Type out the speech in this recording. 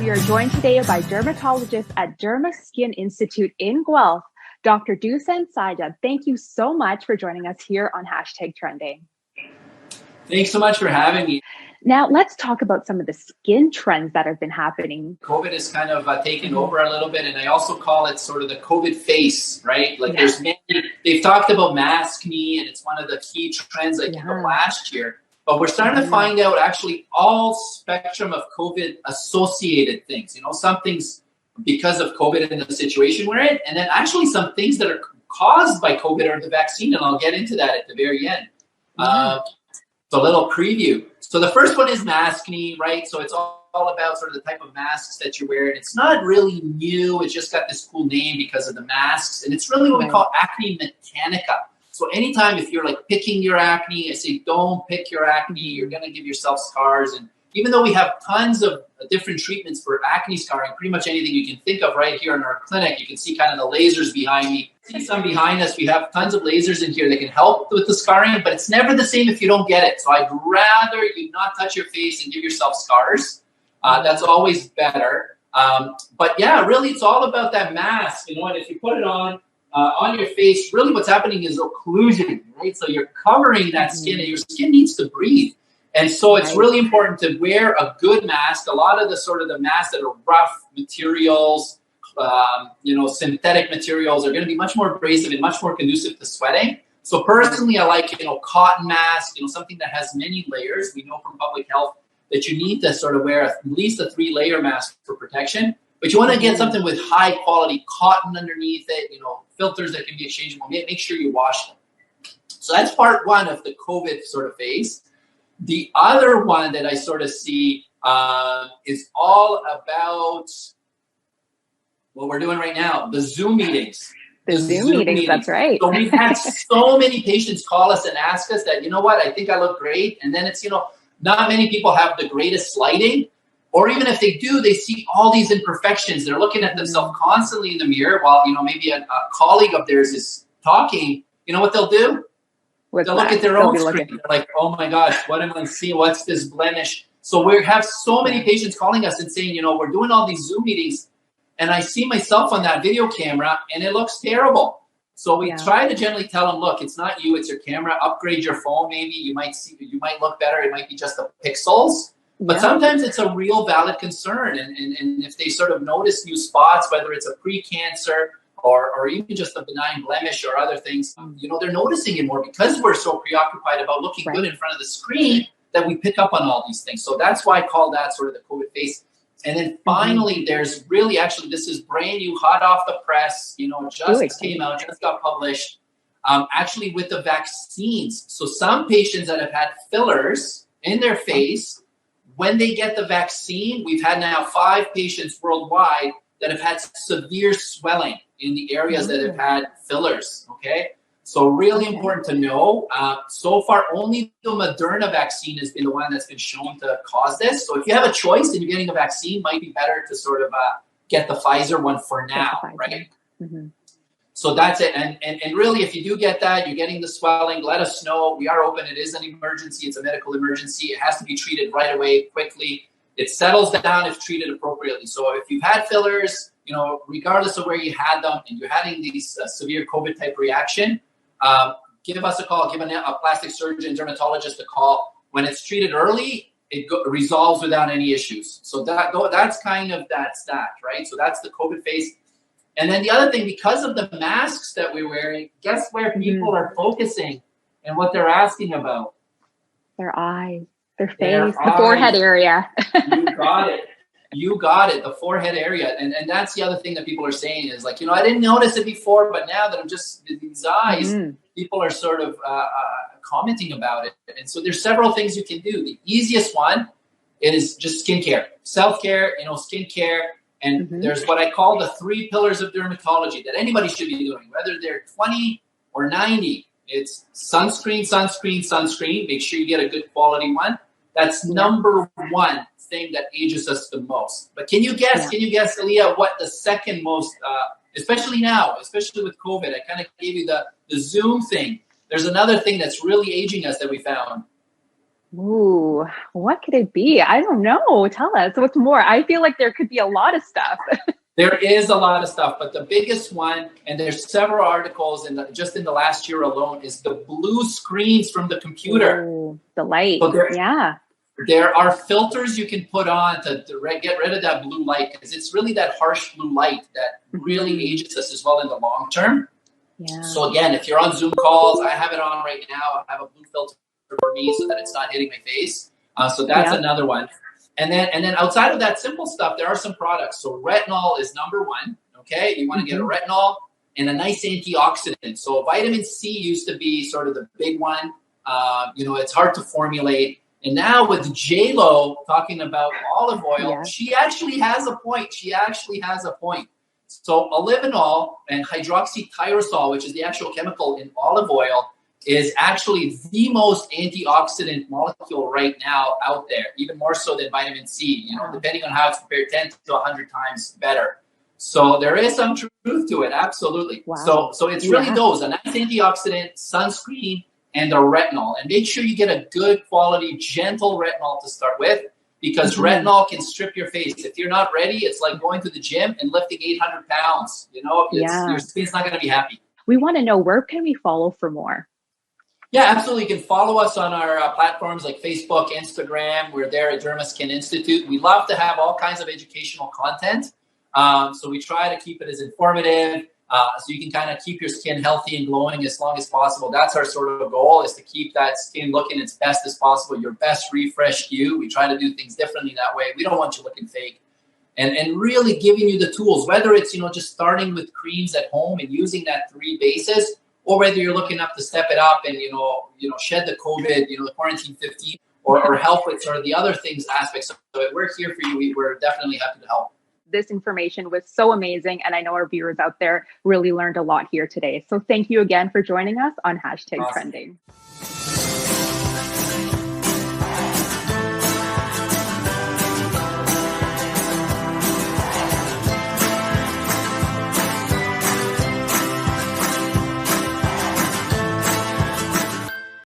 We are joined today by dermatologist at Derma Skin Institute in Guelph, Dr. Dusan Sajic. Thank you so much for joining us here on #Trending. Thanks so much for having me. Now, let's talk about some of the skin trends that have been happening. COVID has kind of taken over a little bit, and I also call it sort of the COVID face, right? Like there's many, they've talked about maskne, and it's one of the key trends like in the last year. But we're starting to find out actually all spectrum of COVID associated things. You know, some things because of COVID and the situation we're in, and then actually some things that are caused by COVID or the vaccine, and I'll get into that at the very end. So a little preview. So the first one is maskne, right? So it's all about sort of the type of masks that you're wearing. It's not really new. It's just got this cool name because of the masks. And it's really what we call acne mechanica. So anytime if you're like picking your acne, I say don't pick your acne. You're going to give yourself scars. And even though we have tons of different treatments for acne scarring, pretty much anything you can think of right here in our clinic, you can see kind of the lasers behind me. See some behind us. We have tons of lasers in here that can help with the scarring, but it's never the same if you don't get it. So I'd rather you not touch your face and give yourself scars. That's always better. But yeah, really it's all about that mask, you know, and if you put it on your face, really what's happening is occlusion, right? So you're covering that skin and your skin needs to breathe. And so it's really important to wear a good mask. A lot of the sort of the masks that are rough materials, synthetic materials are going to be much more abrasive and much more conducive to sweating. So personally, I like, cotton mask, something that has many layers. We know from public health that you need to sort of wear at least a 3-layer mask for protection. But you want to get something with high quality cotton underneath it, filters that can be exchangeable. Make sure you wash them. So that's part one of the COVID sort of phase. The other one that I sort of see is all about what we're doing right now, the Zoom meetings. The Zoom meetings, that's right. So we've had so many patients call us and ask us that, you know what, I think I look great. And then it's, not many people have the greatest lighting. Or even if they do, they see all these imperfections. They're looking at themselves constantly in the mirror while, maybe a colleague of theirs is talking. You know what they'll do? They'll look at their own screen. They're like, oh my gosh, what am I seeing? What's this blemish? So we have so many patients calling us and saying, we're doing all these Zoom meetings and I see myself on that video camera and it looks terrible. So we try to generally tell them, look, it's not you, it's your camera. Upgrade your phone maybe. You might look better. It might be just the pixels. But sometimes it's a real valid concern. And if they sort of notice new spots, whether it's a pre-cancer or even just a benign blemish or other things, they're noticing it more because we're so preoccupied about looking good in front of the screen that we pick up on all these things. So that's why I call that sort of the COVID face. And then finally, there's really actually, this is brand new, hot off the press, just came out, just got published, actually with the vaccines. So some patients that have had fillers in their face, when they get the vaccine, we've had now 5 patients worldwide that have had severe swelling in the areas that have had fillers, okay? So really important to know. So far, only the Moderna vaccine has been the one that's been shown to cause this. So if you have a choice and you're getting a vaccine, might be better to sort of get the Pfizer one for now, right? So that's it. And really, if you do get that, you're getting the swelling, let us know. We are open. It is an emergency. It's a medical emergency. It has to be treated right away, quickly. It settles down if treated appropriately. So if you've had fillers, regardless of where you had them, and you're having these severe COVID type reaction, give us a call. Give a plastic surgeon, dermatologist a call. When it's treated early, it resolves without any issues. So that's kind of that, right? So that's the COVID phase. And then the other thing, because of the masks that we're wearing, guess where people are focusing and what they're asking about? Their eyes, their face, the forehead area. You got it, the forehead area. And that's the other thing that people are saying is like, I didn't notice it before, but now that I'm just these eyes, people are sort of commenting about it. And so there's several things you can do. The easiest one is just skincare, self-care, skincare. And there's what I call the 3 pillars of dermatology that anybody should be doing, whether they're 20 or 90. It's sunscreen, sunscreen, sunscreen. Make sure you get a good quality one. That's number one thing that ages us the most. But can you guess, Aleia, what the second most, especially now, especially with COVID, I kind of gave you the Zoom thing. There's another thing that's really aging us that we found. Ooh, what could it be? I don't know. Tell us what's more. I feel like there could be a lot of stuff. There is a lot of stuff, but the biggest one, and there's several articles just in the last year alone, is the blue screens from the computer. Ooh, the light. So Yeah. there are filters you can put on to get rid of that blue light, because it's really that harsh blue light that really ages us as well in the long term. Yeah. So again, if you're on Zoom calls, I have it on right now. I have a blue filter for me so that it's not hitting my face. So that's another one. And then outside of that simple stuff, there are some products. So retinol is number one. Okay, you want to get a retinol and a nice antioxidant. So vitamin C used to be sort of the big one. It's hard to formulate. And now with J-Lo talking about olive oil, she actually has a point. So olivenol and hydroxytyrosol, which is the actual chemical in olive oil, is actually the most antioxidant molecule right now out there, even more so than vitamin C, depending on how it's prepared, 10 to 100 times better. So there is some truth to it, absolutely. Wow. So it's really those, a nice antioxidant, sunscreen, and a retinol. And make sure you get a good quality, gentle retinol to start with, because retinol can strip your face. If you're not ready, it's like going to the gym and lifting 800 pounds. Your skin's not going to be happy. We want to know, where can we follow for more? Yeah, absolutely. You can follow us on our platforms like Facebook, Instagram. We're there at Derma Skin Institute. We love to have all kinds of educational content. So we try to keep it as informative, so you can kind of keep your skin healthy and glowing as long as possible. That's our sort of goal, is to keep that skin looking its best as possible, your best refreshed you. We try to do things differently that way. We don't want you looking fake. And really giving you the tools, whether it's, just starting with creams at home and using that 3 bases, or whether you're looking up to step it up and, shed the COVID, the quarantine 15, or help with sort of the other things aspects. So we're here for you. We're definitely happy to help. This information was so amazing. And I know our viewers out there really learned a lot here today. So thank you again for joining us on #Trending.